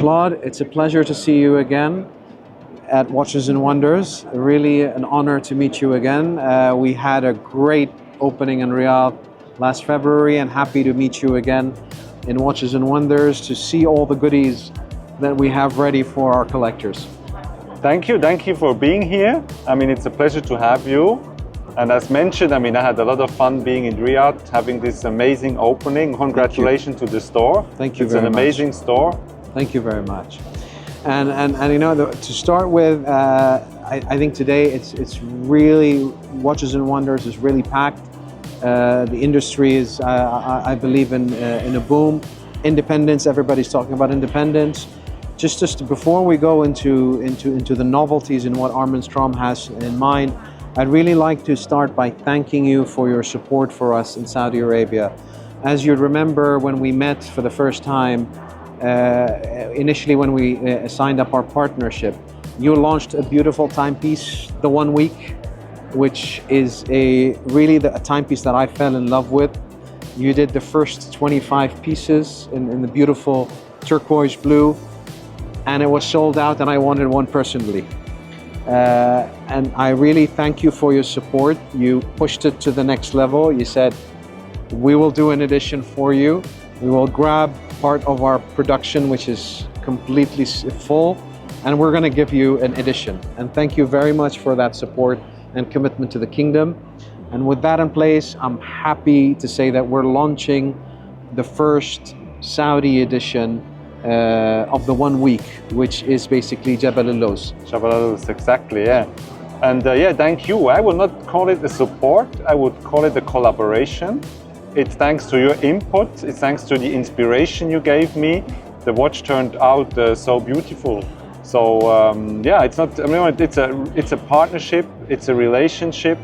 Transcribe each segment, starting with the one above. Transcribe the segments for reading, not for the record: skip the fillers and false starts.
Claude, it's a pleasure to see you again at Watches and Wonders. Really an honor to meet you again. We had a great opening in Riyadh last February, and happy to meet you again in Watches and Wonders to see all the goodies that we have ready for our collectors. Thank you for being here. I mean, it's a pleasure to have you. And as mentioned, I mean, I had a lot of fun being in Riyadh, having this amazing opening. Congratulations to the store. Thank you it's very an much. Amazing store. Thank you very much. And you know, to start with, I think today it's really, Watches and Wonders is really packed. The industry is, I believe, in a boom. Independence, everybody's talking about independence. Just before we go into the novelties and what Armin Strom has in mind, I'd really like to start by thanking you for your support for us in Saudi Arabia. As you remember, when we met for the first time, initially when we signed up our partnership, you launched a beautiful timepiece, the 1 week, which is really a timepiece that I fell in love with. You did the first 25 pieces in the beautiful turquoise blue, and it was sold out, and I wanted one personally. And I really thank you for your support. You pushed it to the next level. You said, we will do an edition for you. We will grab part of our production, which is completely full, and we're going to give you an edition. And thank you very much for that support and commitment to the kingdom. And with that in place, I'm happy to say that we're launching the first Saudi edition of the 1 week, which is basically Jabal al-Lawz. Jabal al-Lawz, exactly, yeah. And yeah, thank you. I would not call it a support, I would call it a collaboration. It's thanks to your input, it's thanks to the inspiration you gave me. The watch turned out so beautiful. So yeah, it's not, I mean, it's a partnership, it's a relationship.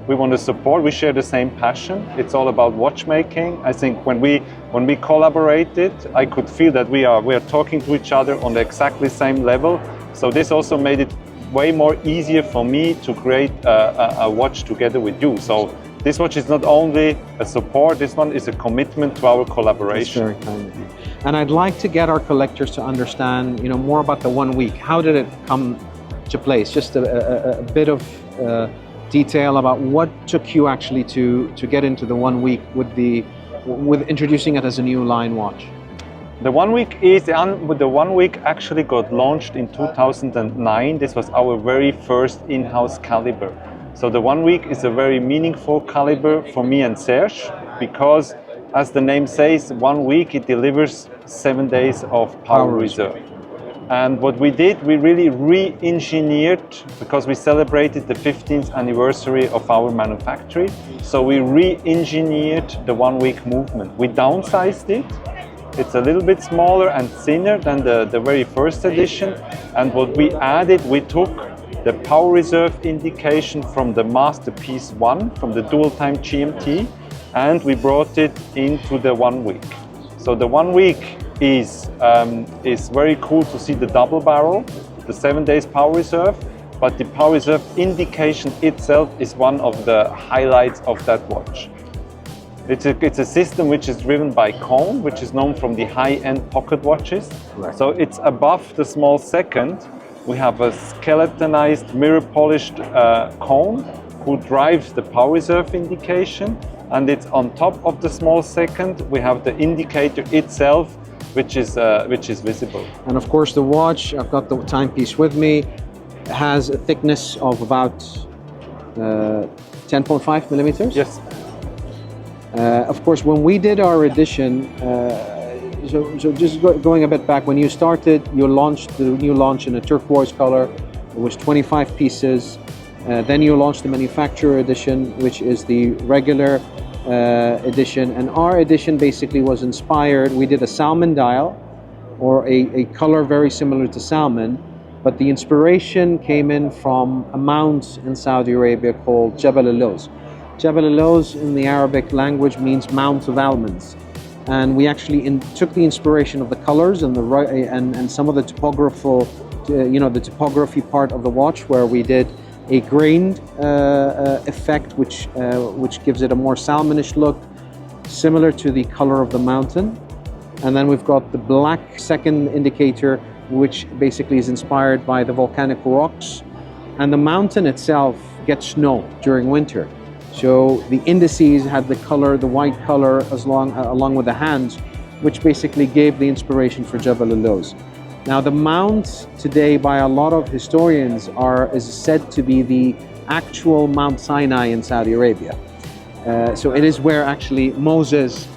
We want to support, we share the same passion. It's all about watchmaking. I think when we collaborated, I could feel that we are talking to each other on the exactly same level. So this also made it way more easier for me to create a watch together with you. So this watch is not only a support, this one is a commitment to our collaboration. That's very kind of you. And I'd like to get our collectors to understand, you know, more about the 1 week. How did it come to place? Just a bit of detail about what took you actually to get into the 1 week with introducing it as a new line watch. The 1 week is the 1 week actually got launched in 2009. This was our very first in-house caliber. So the 1 week is a very meaningful caliber for me and Serge, because as the name says, 1 week it delivers 7 days of power reserve. And what we did, we really re-engineered, because we celebrated the 15th anniversary of our manufacturing. So we re-engineered the 1 week movement. We downsized it. It's a little bit smaller and thinner than the very first edition. And what we added, we took the power reserve indication from the Masterpiece 1, from the dual time GMT, and we brought it into the 1 week. So the 1 week is very cool to see the double barrel, the 7 days power reserve, but the power reserve indication itself is one of the highlights of that watch. It's a system which is driven by cone, which is known from the high-end pocket watches. Right. So it's above the small second. We have a skeletonized, mirror-polished cone who drives the power reserve indication, and it's on top of the small second. We have the indicator itself, which is visible. And of course the watch, I've got the timepiece with me, has a thickness of about 10.5 millimeters. Yes. Of course, when we did our edition, so just going a bit back, when you started, you launched the new launch in a turquoise color. It was 25 pieces. Then you launched the manufacturer edition, which is the regular edition, and our edition basically was inspired. We did a salmon dial, or a color very similar to salmon, but the inspiration came in from a mount in Saudi Arabia called Jabal al-Lawz. Jabal al-Lawz in the Arabic language means Mount of Almonds, and we actually took the inspiration of the colors and some of the the topography part of the watch, where we did a grained effect, which gives it a more salmonish look, similar to the color of the mountain. And then we've got the black second indicator, which basically is inspired by the volcanic rocks. And the mountain itself gets snow during winter. So the indices had the color, the white color, along with the hands, which basically gave the inspiration for Jabal al-Lawz. Now the mount today, by a lot of historians, is said to be the actual Mount Sinai in Saudi Arabia. So it is where actually Moses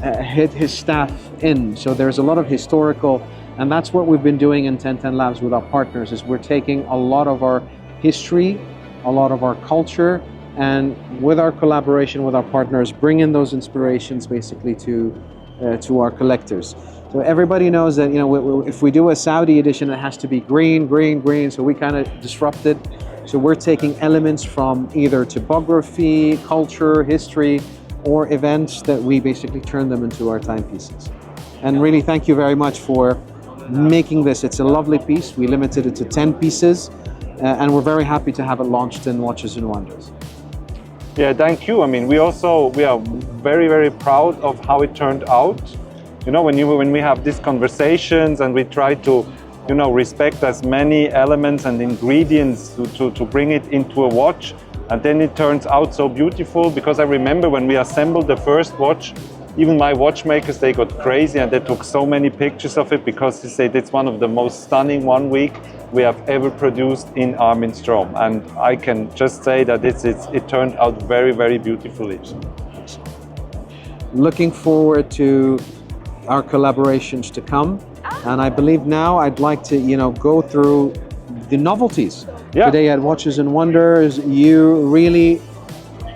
hid his staff in. So there's a lot of historical, and that's what we've been doing in 1010 Labs with our partners, is we're taking a lot of our history, a lot of our culture, and with our collaboration with our partners, bring in those inspirations basically to our collectors. So everybody knows that, you know, if we do a Saudi edition, it has to be green, green, green. So we kind of disrupted. So we're taking elements from either topography, culture, history, or events that we basically turn them into our timepieces. And really, thank you very much for making this. It's a lovely piece. We limited it to 10 pieces, and we're very happy to have it launched in Watches and Wonders. Yeah, thank you. I mean, we are very, very proud of how it turned out. You know, when we have these conversations and we try to, you know, respect as many elements and ingredients to bring it into a watch, and then it turns out so beautiful. Because I remember when we assembled the first watch, even my watchmakers, they got crazy and they took so many pictures of it, because they said it's one of the most stunning 1 week we have ever produced in Armin Strom. And I can just say that it turned out very, very beautifully. Looking forward to our collaborations to come. And I believe now I'd like to, you know, go through the novelties. Yeah. Today at Watches and Wonders, you really,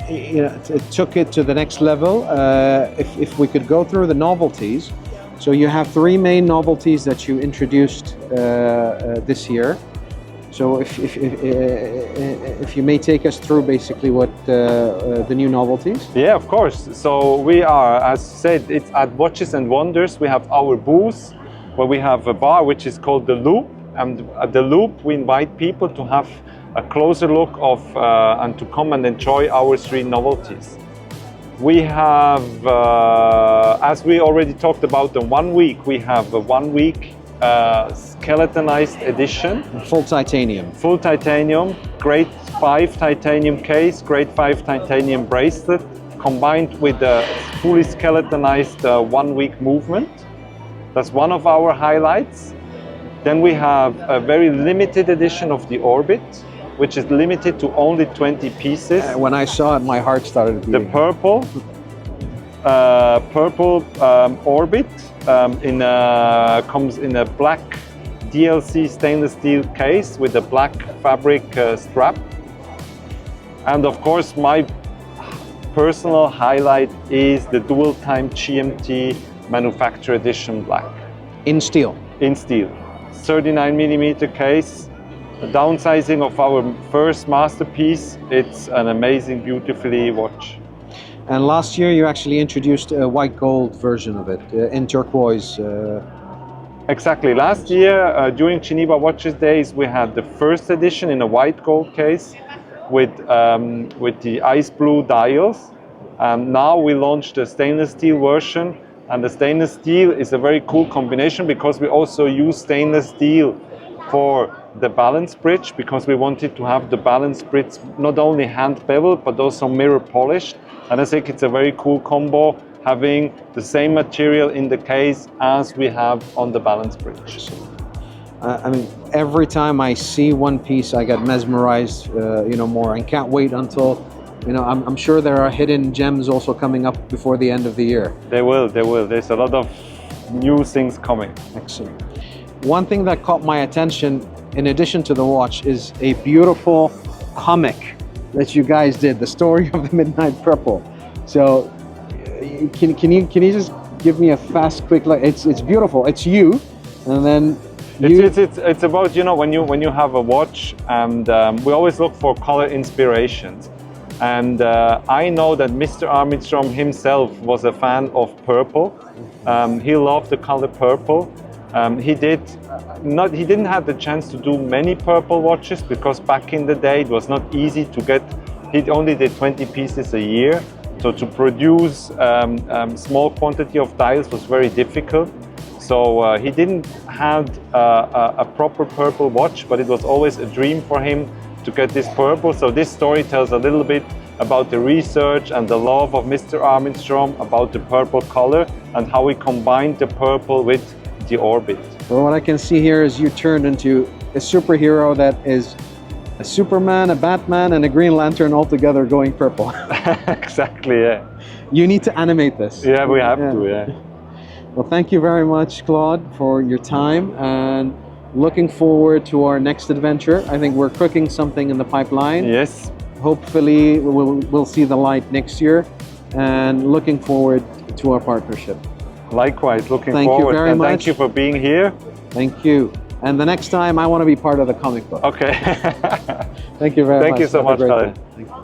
you know, took it to the next level. If we could go through the novelties. So you have 3 main novelties that you introduced this year. So if you may take us through basically what the new novelties. Yeah, of course. So we are, as said, it's at Watches and Wonders. We have our booth where we have a bar which is called The Loop. And at The Loop, we invite people to have a closer look of and to come and enjoy our 3 novelties. We have, as we already talked about, the 1 week. We have a 1 week skeletonized edition. Full titanium. Full titanium, grade 5 titanium case, grade 5 titanium bracelet, combined with a fully skeletonized 1 week movement. That's one of our highlights. Then we have a very limited edition of the Orbit, which is limited to only 20 pieces. When I saw it, my heart started beating. The purple Orbit comes in a black DLC stainless steel case with a black fabric strap. And of course, my personal highlight is the dual time GMT manufacturer edition black. In steel. In steel. 39mm case, a downsizing of our first masterpiece. It's an amazing, beautifully watch. And last year you actually introduced a white gold version of it in turquoise. Exactly. Last year during Geneva Watches Days we had the first edition in a white gold case with the ice blue dials. Now we launched a stainless steel version. And the stainless steel is a very cool combination because we also use stainless steel for the balance bridge, because we wanted to have the balance bridge not only hand beveled but also mirror polished. And I think it's a very cool combo, having the same material in the case as we have on the balance bridge. I mean, every time I see one piece, I get mesmerized, you know, more, and can't wait until. You know, I'm sure there are hidden gems also coming up before the end of the year. There will. There's a lot of new things coming. Excellent. One thing that caught my attention, in addition to the watch, is a beautiful comic that you guys did, the story of the Midnight Purple. So, can you just give me a fast, quick look? It's beautiful. It's you, and then. It's about, you know, when you have a watch, and we always look for color inspirations. And I know that Mr. Armin Strom himself was a fan of purple. He loved the color purple. He didn't have the chance to do many purple watches because back in the day it was not easy to get. He only did 20 pieces a year. So to produce small quantity of dials was very difficult. So he didn't have a proper purple watch, but it was always a dream for him to get this purple. So this story tells a little bit about the research and the love of Mr. Armin Strom about the purple color and how he combined the purple with the orbit. Well, what I can see here is you turned into a superhero that is a Superman, a Batman, and a Green Lantern all together going purple. Exactly, yeah. You need to animate this. Yeah, we have to, yeah. Well, thank you very much, Claude, for your time, and looking forward to our next adventure. I think we're cooking something in the pipeline. Yes. Hopefully we'll see the light next year, and looking forward to our partnership. Likewise, looking thank forward. You very much. Thank you for being here. Thank you. And the next time I want to be part of the comic book. Okay. Thank you very much. Thank you so much, Khaled. Thank you.